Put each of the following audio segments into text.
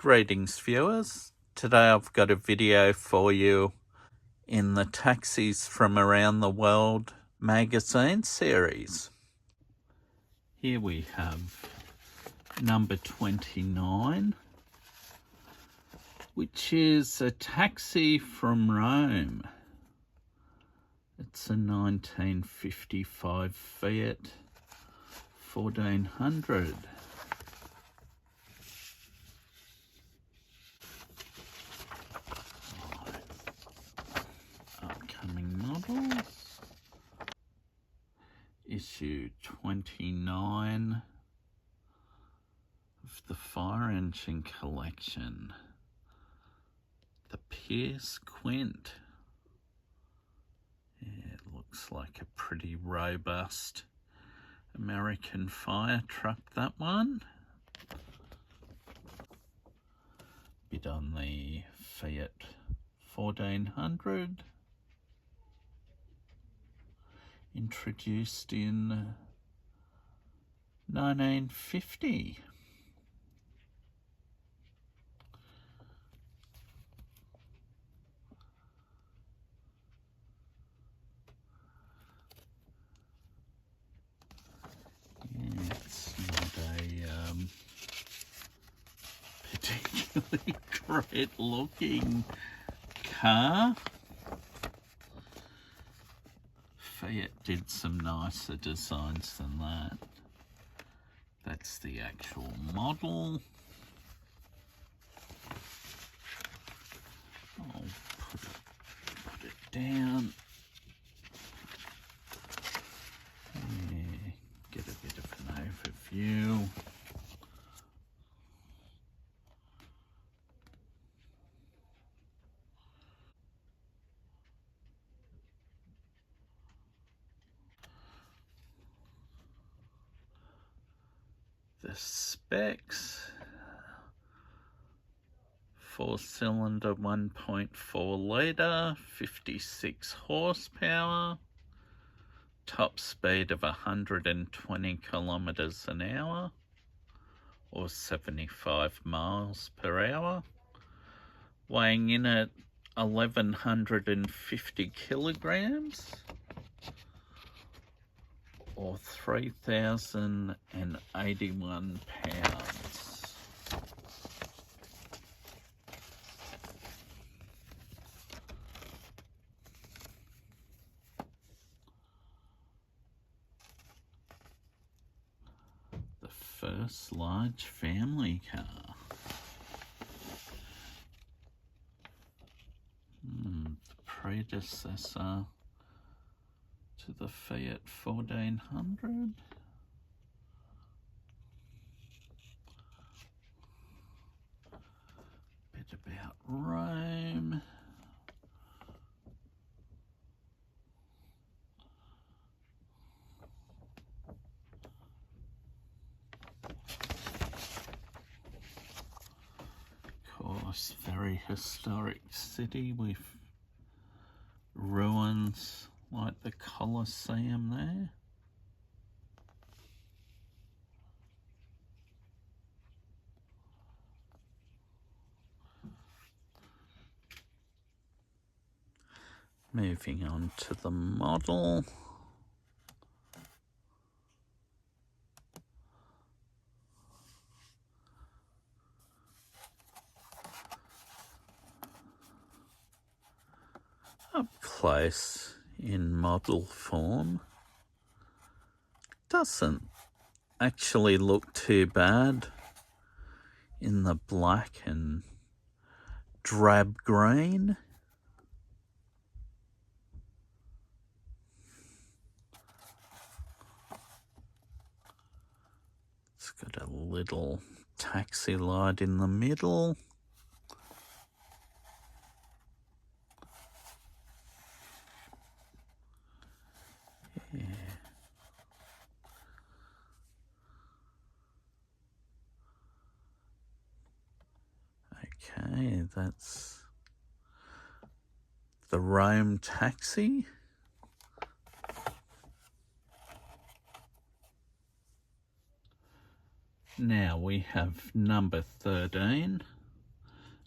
Greetings viewers, today I've got a video for you in the Taxis from Around the World magazine series. Here we have number 29, which is a taxi from Rome. It's a 1955 Fiat 1400. Upcoming models. Issue 29 of the fire engine collection. The Pierce Quint. Yeah, it looks like a pretty robust American fire truck, that one. Bit on the Fiat 1400. Introduced in 1950. Yeah, it's not a particularly great looking car. Fiat did some nicer designs than that. That's the actual model. I'll put it down. Yeah, get a bit of an overview. The specs: 4-cylinder 1.4 litre, 56 horsepower, top speed of 120 kilometers an hour or 75 miles per hour, weighing in at 1150 kilograms or 3,081 pounds. The first large family car. The predecessor to the Fiat 1400. Bit about Rome. Of course, very historic city with ruins like the Colosseum there. Moving on to the model. Up close in model form. Doesn't actually look too bad in the black and drab green. It's got a little taxi light in the middle. Yeah. Okay, that's the Rome taxi. Now we have number 13,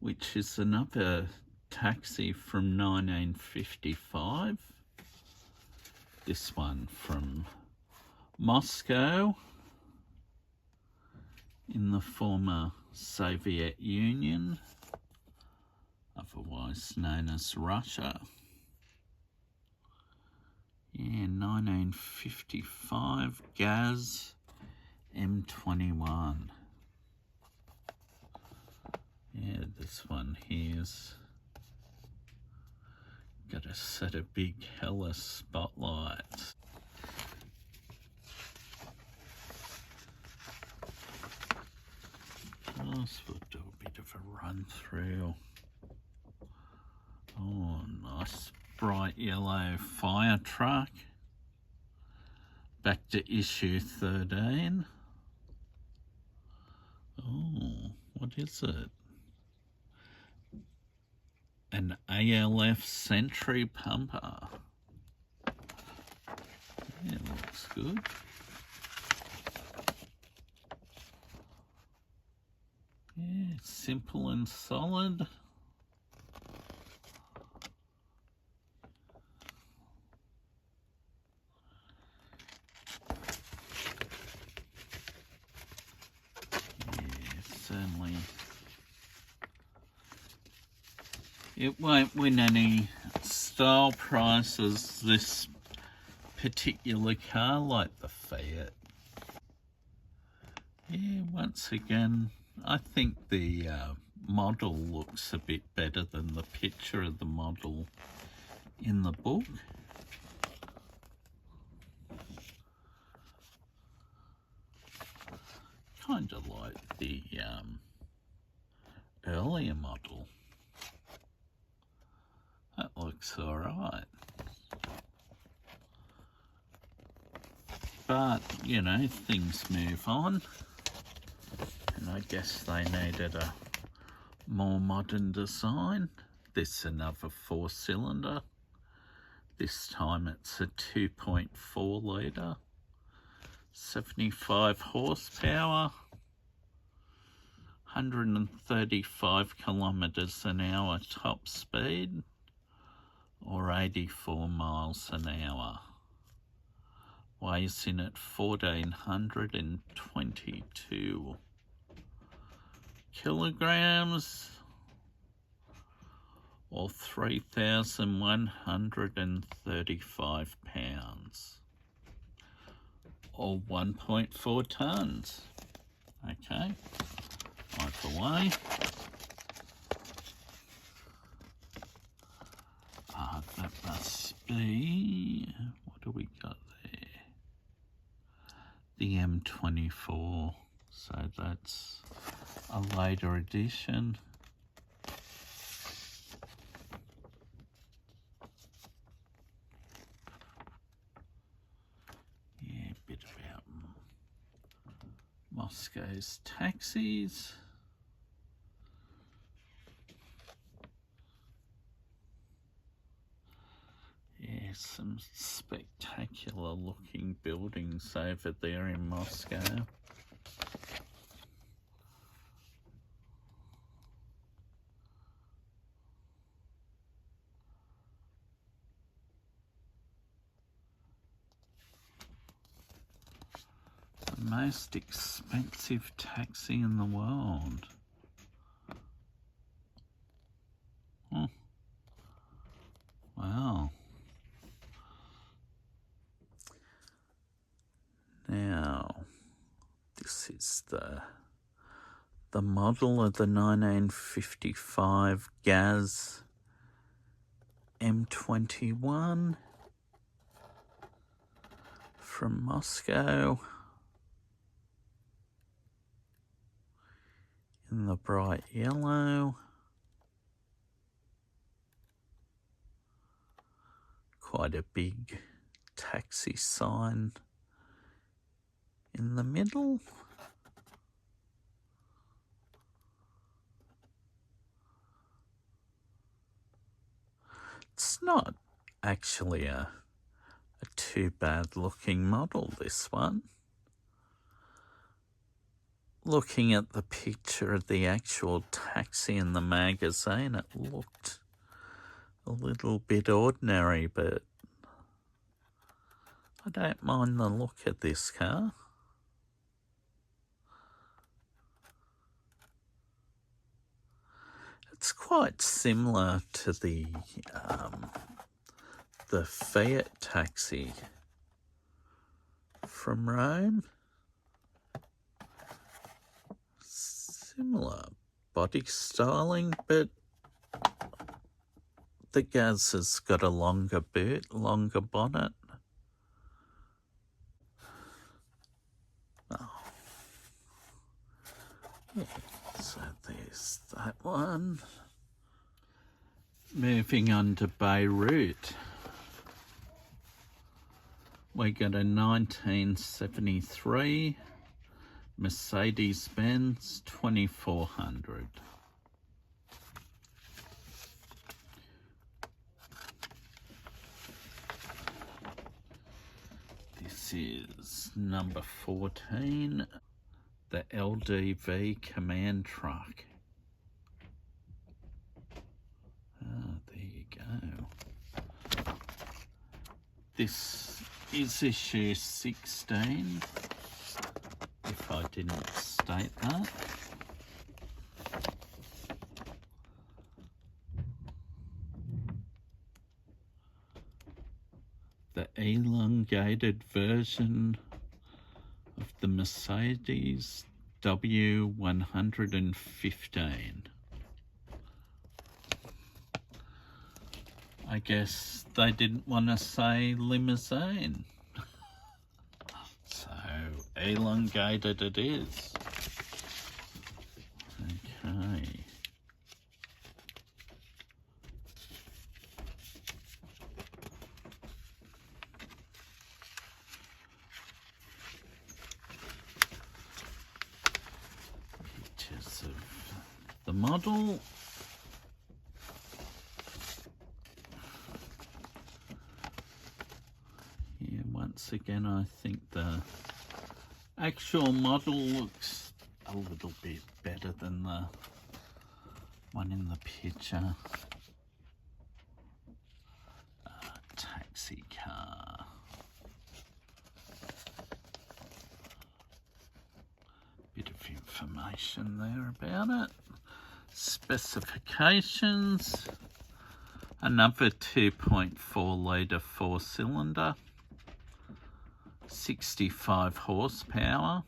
which is another taxi from 1955. This one from Moscow in the former Soviet Union, otherwise known as Russia. Yeah, 1955 Gaz M-21. Yeah, this one here's got a set of big hella spotlights. Just we'll do a bit of a run through. Oh, nice bright yellow fire truck. Back to issue 13. Oh, what is it? An ALF Sentry pumper. Yeah, looks good. Yeah, simple and solid. Yeah, certainly. It won't win any style prizes, this particular car, like the Fiat. Yeah, once again, I think the model looks a bit better than the picture of the model in the book. Kind of like the earlier model. That looks alright. But, you know, things move on. And I guess they needed a more modern design. This is another 4-cylinder. This time it's a 2.4 litre, 75 horsepower, 135 kilometres an hour top speed, or 84 miles an hour. Weighs in at 1,422 kilograms, or 3,135 pounds, or 1.4 tons. Okay, either way. That must be, what do we got there? The M24, so that's a later edition. Yeah, a bit about Moscow's taxis. Yeah, some spectacular looking buildings over there in Moscow. The most expensive taxi in the world. Oh. Wow. Now, this is the model of the 1955 Gaz M-21 from Moscow in the bright yellow. Quite a big taxi sign in the middle. It's not actually a too bad looking model, this one. looking at the picture of the actual taxi in the magazine, it looked a little bit ordinary, but I don't mind the look of this car. It's quite similar to the Fiat taxi from Rome. Similar body styling, but the Gaz has got a longer boot, longer bonnet. Oh. Yeah. So there's that one. Moving on to Beirut. We got a 1973 Mercedes-Benz 2400. This is number 14, the LDV command truck. Ah, there you go. This is issue 16, if I didn't state that. The elongated version of the Mercedes W115. I guess they didn't want to say limousine. So elongated it is. Okay. Pictures of the model. Here, once again, I think the actual model looks a little bit better than the one in the picture. Taxi car. Bit of information there about it. Specifications. Another 2.4 litre 4-cylinder. 65 horsepower.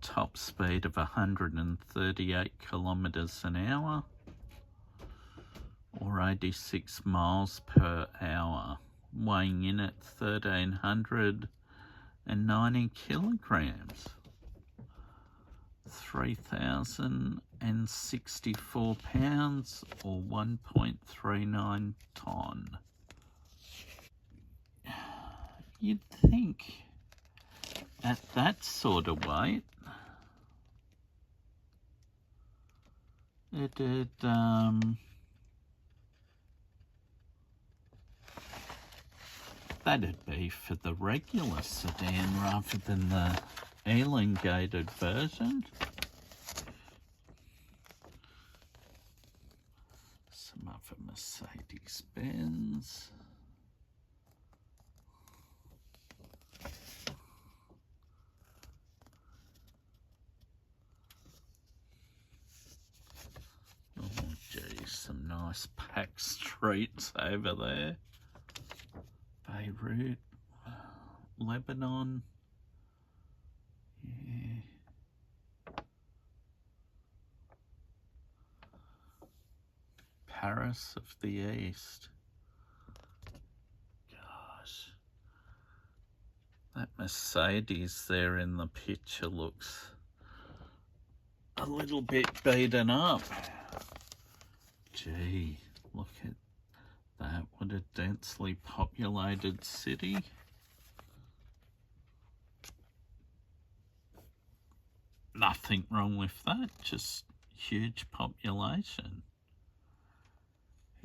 Top speed of 138 kilometres an hour. Or 86 miles per hour. Weighing in at 1,390 kilograms. 3,064 pounds or 1.39 tonne. You'd think at that sort of weight it'd that'd be for the regular sedan rather than the elongated version. Some other Mercedes-Benz. Oh geez, some nice packed streets over there. Beirut, Lebanon. Yeah. Paris of the East. Gosh. That Mercedes there in the picture looks a little bit beaten up. Gee, look at that. What a densely populated city. Nothing wrong with that, just huge population.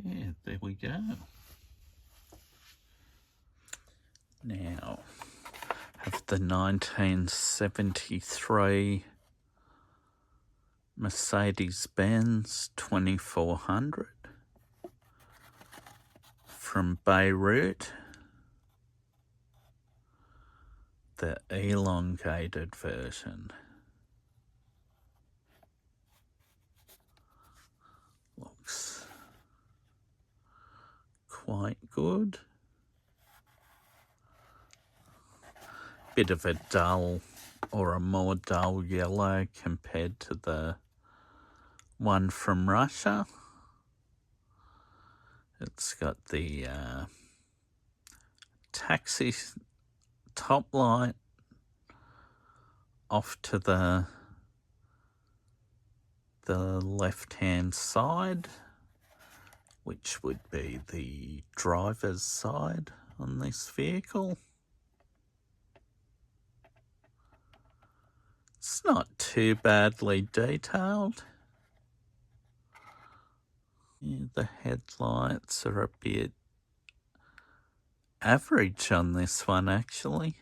Yeah, there we go. Now, have the 1973 Mercedes-Benz 2400 from Beirut, the elongated version. Looks quite good. Bit of a dull, or a more dull yellow compared to the one from Russia. It's got the taxi top light off to the left-hand side, which would be the driver's side on this vehicle. It's not too badly detailed. Yeah, the headlights are a bit average on this one, actually.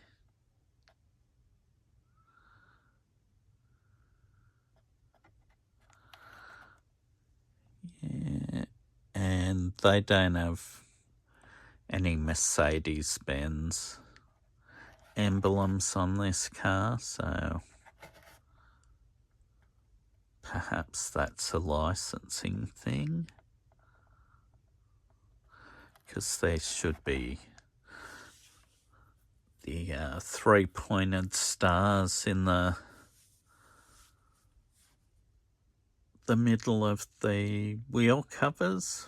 Yeah, and they don't have any Mercedes-Benz emblems on this car, so perhaps that's a licensing thing, because there should be the three-pointed stars in the middle of the wheel covers,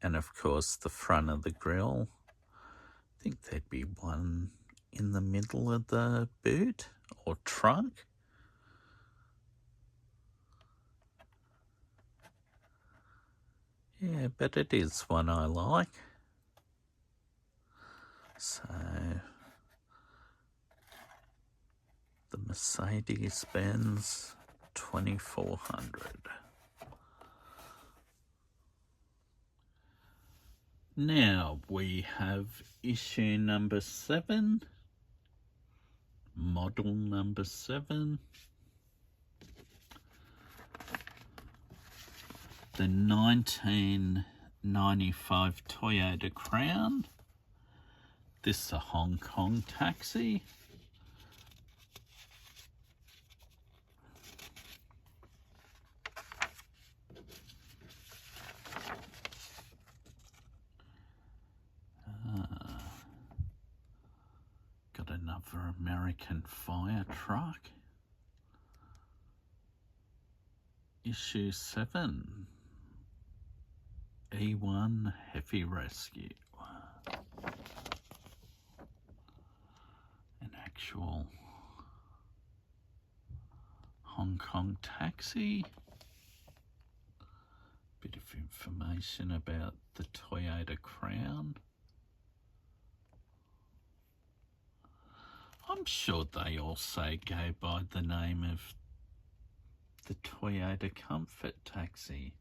and of course the front of the grille. I think there'd be one in the middle of the boot or trunk. Yeah, but it is one I like. So, the Mercedes-Benz 2400. Now we have issue number 7, model number 7, the 1995 Toyota Crown. This is a Hong Kong taxi. Got another American fire truck. Issue 7, E1 Heavy Rescue. An actual Hong Kong taxi. Bit of information about the Toyota Crown. I'm sure they also go by the name of the Toyota Comfort Taxi.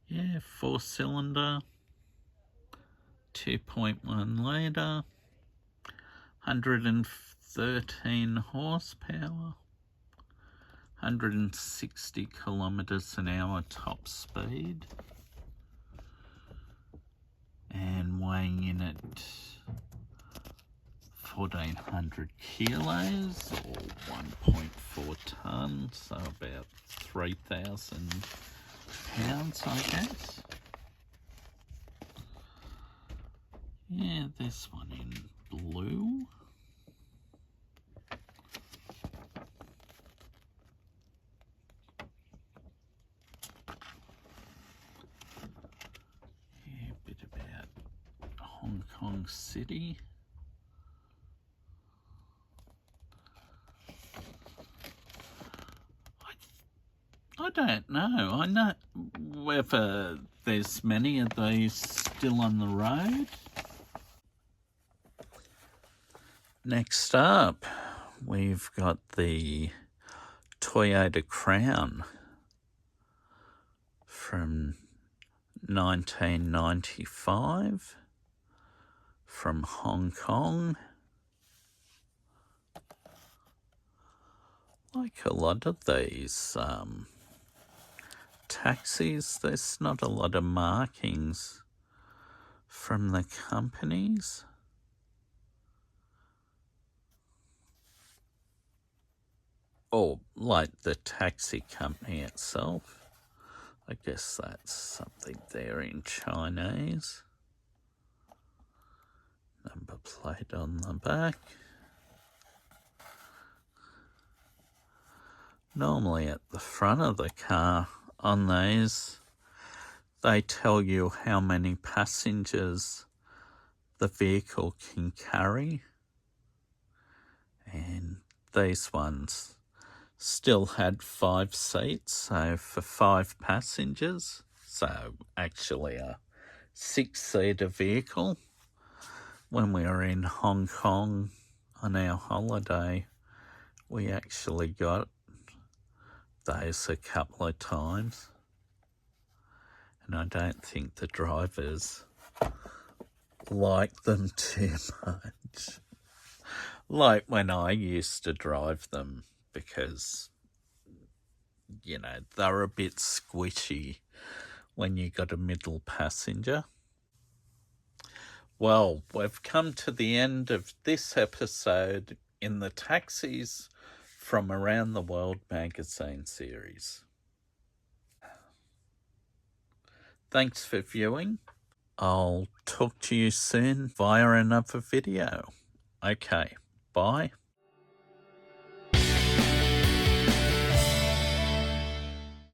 Yeah, 4-cylinder, 2.1 litre, 113 horsepower, 160 kilometres an hour top speed, and weighing in at 1,400 kilos, or 1.4 tonnes, so about 3,000 pounds, I guess. Yeah, this one in blue. Yeah, a bit about Hong Kong City. I don't know. I know whether there's many of these still on the road. Next up, we've got the Toyota Crown from 1995. from Hong Kong. Like a lot of these taxis, there's not a lot of markings from the companies. Or like the taxi company itself. I guess that's something there in Chinese. Number plate on the back. Normally at the front of the car on these, they tell you how many passengers the vehicle can carry. And these ones still had 5 seats, so for 5 passengers. So actually a 6-seater vehicle. When we were in Hong Kong on our holiday, we actually got those a couple of times. And I don't think the drivers like them too much. Like when I used to drive them, because, you know, they're a bit squishy when you got a middle passenger. Well, we've come to the end of this episode in the Taxis from Around the World magazine series. Thanks for viewing. I'll talk to you soon via another video. Okay, bye.